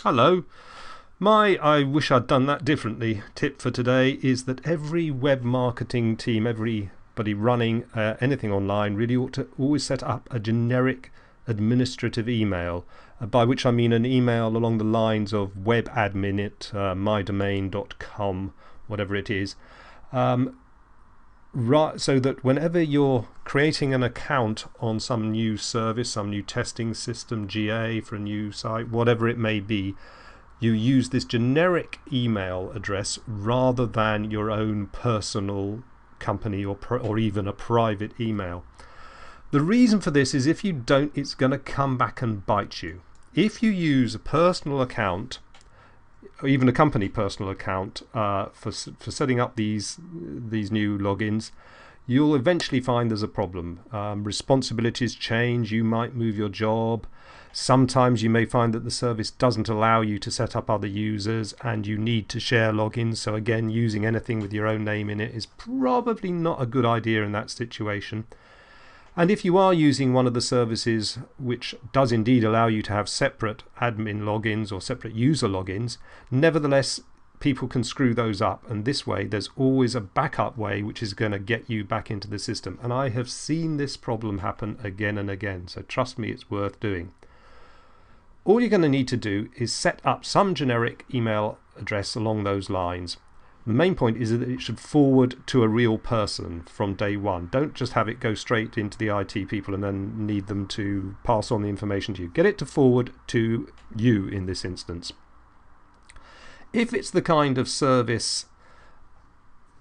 Hello. My I wish I'd done that differently tip for today is that every web marketing team, everybody running anything online really ought to always set up a generic administrative email, by which I mean an email along the lines of webadmin at mydomain.com, whatever it is. So that whenever you're creating an account on some new service, some new testing system, GA for a new site, whatever it may be, you use this generic email address rather than your own personal company or even a private email. The reason for this is if you don't, it's going to come back and bite you. If you use a personal account, or even a company personal account for setting up these new logins, you'll eventually find there's a problem. Responsibilities change, you might move your job. Sometimes you may find that the service doesn't allow you to set up other users and you need to share logins. So again, using anything with your own name in it is probably not a good idea in that situation. And if you are using one of the services which does indeed allow you to have separate admin logins or separate user logins, nevertheless, people can screw those up. And this way, there's always a backup way which is going to get you back into the system. And I have seen this problem happen again and again. So trust me, it's worth doing. All you're going to need to do is set up some generic email address along those lines. The main point is that it should forward to a real person from day one. Don't just have it go straight into the IT people and then need them to pass on the information to you. Get it to forward to you in this instance. If it's the kind of service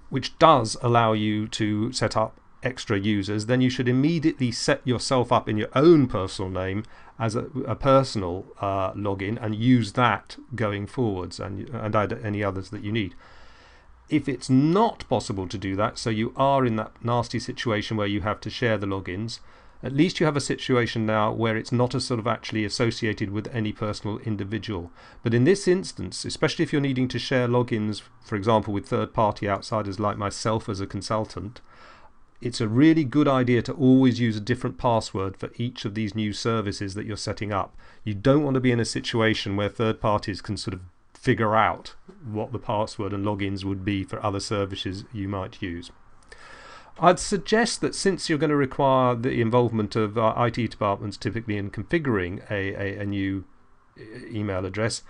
which does allow you to set up extra users, then you should immediately set yourself up in your own personal name as a personal login and use that going forwards and add any others that you need. If it's not possible to do that, so you are in that nasty situation where you have to share the logins, at least you have a situation now where it's not sort of actually associated with any personal individual. But in this instance, especially if you're needing to share logins, for example, with third-party outsiders like myself as a consultant, it's a really good idea to always use a different password for each of these new services that you're setting up. You don't want to be in a situation where third parties can sort of figure out what the password and logins would be for other services you might use. I'd suggest that since you're going to require the involvement of IT departments typically in configuring a new email address,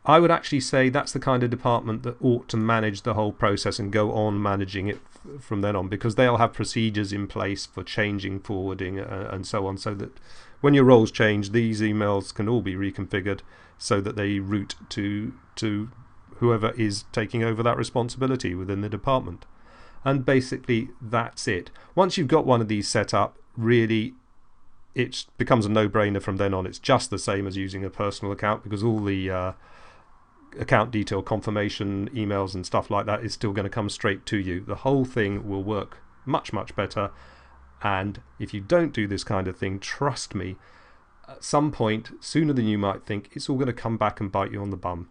I would actually say that's the kind of department that ought to manage the whole process and go on managing it from then on, because they'll have procedures in place for changing, forwarding and so on, so that when your roles change, these emails can all be reconfigured so that they route to whoever is taking over that responsibility within the department. And basically that's it. Once you've got one of these set up, really it becomes a no-brainer from then on. It's just the same as using a personal account, because all the account detail confirmation emails and stuff like that is still going to come straight to you. The whole thing will work much better. And if you don't do this kind of thing, trust me, at some point, sooner than you might think, it's all going to come back and bite you on the bum.